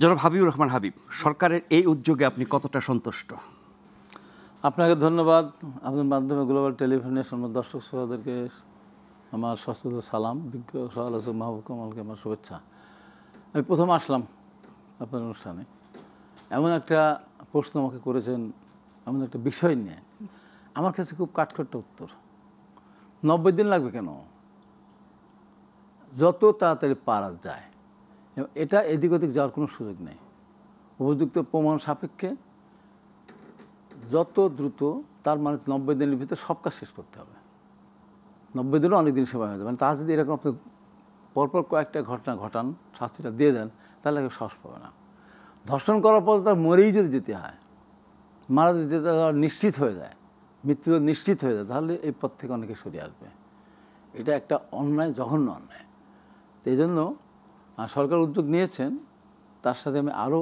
জনাব হাবিবুর রহমান হাবিব, সরকারের এই উদ্যোগে আপনি কতটা সন্তুষ্ট? আপনাকে ধন্যবাদ। আপনার মাধ্যমে গ্লোবাল টেলিভিশনের সমস্ত দর্শক শ্রোতাদেরকে আমার সশ্রদ্ধ সালাম, বিজ্ঞ সমালোচক মাহবুব কামালকে আমার শুভেচ্ছা। আমি প্রথম আসলাম আপনার অনুষ্ঠানে, এমন একটা প্রশ্ন আমাকে করেছেন, এমন একটা বিষয় নিয়ে আমার কাছে খুব কাঠখোট্টা উত্তর। 90 দিন লাগবে কেন? যত তাড়াতাড়ি পারা যায়, এটা এদিক ওদিক যাওয়ার কোনো সুযোগ নেই। উপযুক্ত প্রমাণ সাপেক্ষে যত দ্রুত, তার মানে 90 দিনের ভিতরে সব কাজ শেষ করতে হবে। 90 দিনও অনেক দিন সময় হয়ে যাবে। মানে তা যদি এরকম আপনি পরপর কয়েকটা ঘটনা ঘটান, শাস্তিটা দিয়ে দেন, তাহলে কেউ সাহস পাবে না। ধর্ষণ করার পর তার মরেই যদি যেতে হয়, মারা যদি যেতে নিশ্চিত হয়ে যায়, মৃত্যু নিশ্চিত হয়ে যায়, তাহলে এই পথ থেকে অনেকে সরিয়ে আসবে। এটা একটা অন্যায়, জঘন্য অন্যায়। তো এই জন্য সরকার উদ্যোগ নিয়েছেন, তার সাথে আমি আরও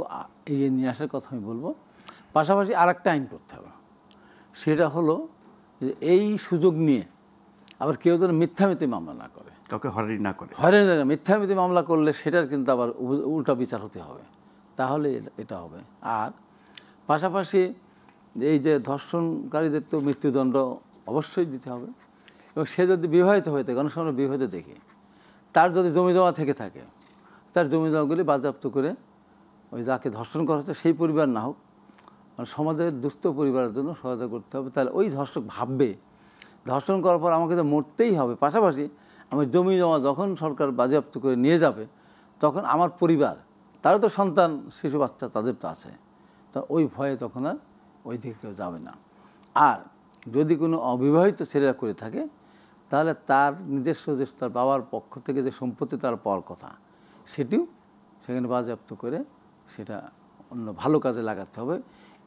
এগিয়ে নিয়ে আসার কথা আমি বলবো। পাশাপাশি আর একটা আইন করতে হবে, সেটা হলো যে এই সুযোগ নিয়ে আবার কেউ যেন মিথ্যামিথ্যে মামলা না করে, কাউকে হয়রানি না করে। হয়রানি না, মিথ্যামিথ্যে মামলা করলে সেটার কিন্তু আবার উল্টা বিচার হতে হবে, তাহলে এটা হবে। আর পাশাপাশি এই যে ধর্ষণকারীদের তো মৃত্যুদণ্ড অবশ্যই দিতে হবে, এবং সে যদি বিবাহিত হয়ে থাকে, অনেক সময় বিবাহিত দেখে, তার যদি জমি জমা থেকে থাকে, তার জমি জমাগুলি বাজেয়াপ্ত করে ওই যাকে ধর্ষণ করা হচ্ছে সেই পরিবার না হোক, মানে সমাজের দুস্থ পরিবারের জন্য সহায়তা করতে হবে। তাহলে ওই ধর্ষক ভাববে ধর্ষণ করার পর আমাকে তো মরতেই হবে, পাশাপাশি আমার জমি জমা যখন সরকার বাজেয়াপ্ত করে নিয়ে যাবে, তখন আমার পরিবার, তারও তো সন্তান, শিশু বাচ্চা, তাদের তো আছে, তা ওই ভয়ে তখন আর ওই দিকে কেউ যাবে না। আর যদি কোনো অবিবাহিত ছেলেরা করে থাকে, তাহলে তার নিজস্ব যে তার বাবার পক্ষ থেকে যে সম্পত্তি তার পাওয়ার কথা, সেটিও সেখানে বাজেয়াপ্ত করে সেটা অন্য ভালো কাজে লাগাতে হবে।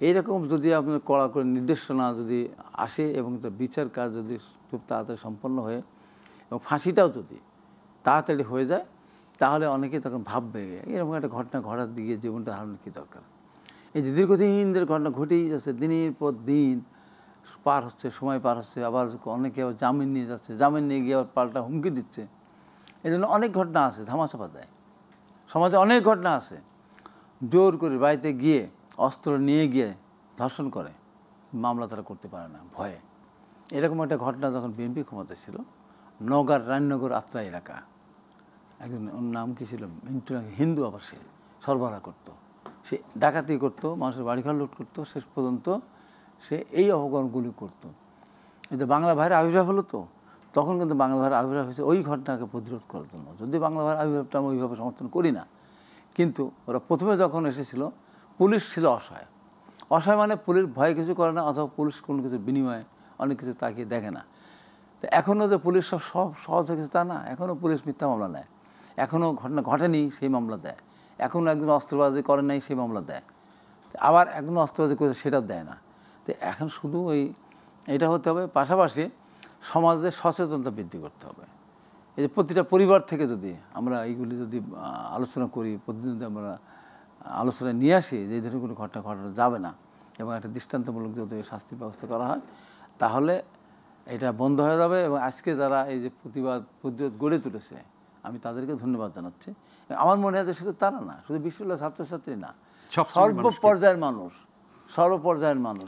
এইরকম যদি আপনার কড়া করে নির্দেশনা যদি আসে এবং তার বিচার কাজ যদি খুব তাড়াতাড়ি সম্পন্ন হয়ে এবং ফাঁসিটাও যদি তাড়াতাড়ি হয়ে যায়, তাহলে অনেকে তখন ভাববে এরকম একটা ঘটনা ঘটার দিকে জীবনটা হারানোর কী দরকার। এই যে দীর্ঘদিন ধরে ঘটনা ঘটেই যাচ্ছে, দিনের পর দিন পার হচ্ছে, সময় পার হচ্ছে, আবার অনেকে আবার জামিন নিয়ে যাচ্ছে, জামিন নিয়ে গিয়ে আবার পাল্টা হুমকি দিচ্ছে। এই জন্য অনেক ঘটনা আছে, ধামাচাপা দেয়। সমাজে অনেক ঘটনা আছে, জোর করে বাড়িতে গিয়ে অস্ত্র নিয়ে গিয়ে ধর্ষণ করে, মামলা তারা করতে পারে না ভয়ে। এরকম একটা ঘটনা যখন বিএনপি ক্ষমতায় ছিল, নওগাঁর রাজনগর আত্রা এলাকা, একজন নাম কী ছিল, হিন্দু, আবার সে সরবরাহ করতো, সে ডাকাতি করতো, মানুষের বাড়িঘর লুট করতো, শেষ পর্যন্ত সে এই অপকর্মগুলি করতো। এই যে বাংলা ভাইয়ের আবির্ভাব হলো, তো তখন কিন্তু বাংলা ভাইয়ের আবির্ভাব হয়েছে ওই ঘটনাকে প্রতিরোধ করার জন্য। যদি বাংলা ভাইয়ের আবির্ভাবটা আমি ওইভাবে সমর্থন করি না, কিন্তু ওরা প্রথমে যখন এসেছিল, পুলিশ ছিল অসহায়। অসহায় মানে পুলিশ ভয়ে কিছু করে না, অথবা পুলিশ কোনো কিছুর বিনিময়ে অনেক কিছু তাকিয়ে দেখে না। তো এখনও যে পুলিশ সব সহজ হয়ে গেছে তা না, এখনও পুলিশ মিথ্যা মামলা নেয়, এখনও ঘটনা ঘটেনি সেই মামলা দেয়, এখনও একজন অস্ত্রবাজি করে নাই সেই মামলা দেয়, আবার একজন অস্ত্রবাজি করেছে সেটাও দেয় না। তো এখন শুধু এটা হতে হবে। পাশাপাশি সমাজে সচেতনতা বৃদ্ধি করতে হবে। এই যে প্রতিটা পরিবার থেকে যদি আমরা এইগুলি যদি আলোচনা করি, প্রতিদিন যদি আমরা আলোচনায় নিয়ে আসি যে এই ধরনের কোনো ঘটনা ঘটানো যাবে না, এবং একটা দৃষ্টান্তমূলক যদি শাস্তির ব্যবস্থা করা হয়, তাহলে এটা বন্ধ হয়ে যাবে। এবং আজকে যারা এই যে প্রতিরোধ গড়ে তুলেছে, আমি তাদেরকে ধন্যবাদ জানাচ্ছি। আমার মনে হয় যে শুধু তারা না, শুধু বিশ্ববিদ্যালয়ের ছাত্রছাত্রী না, সর্বপর্যায়ের মানুষ, সর্বপর্যায়ের মানুষ।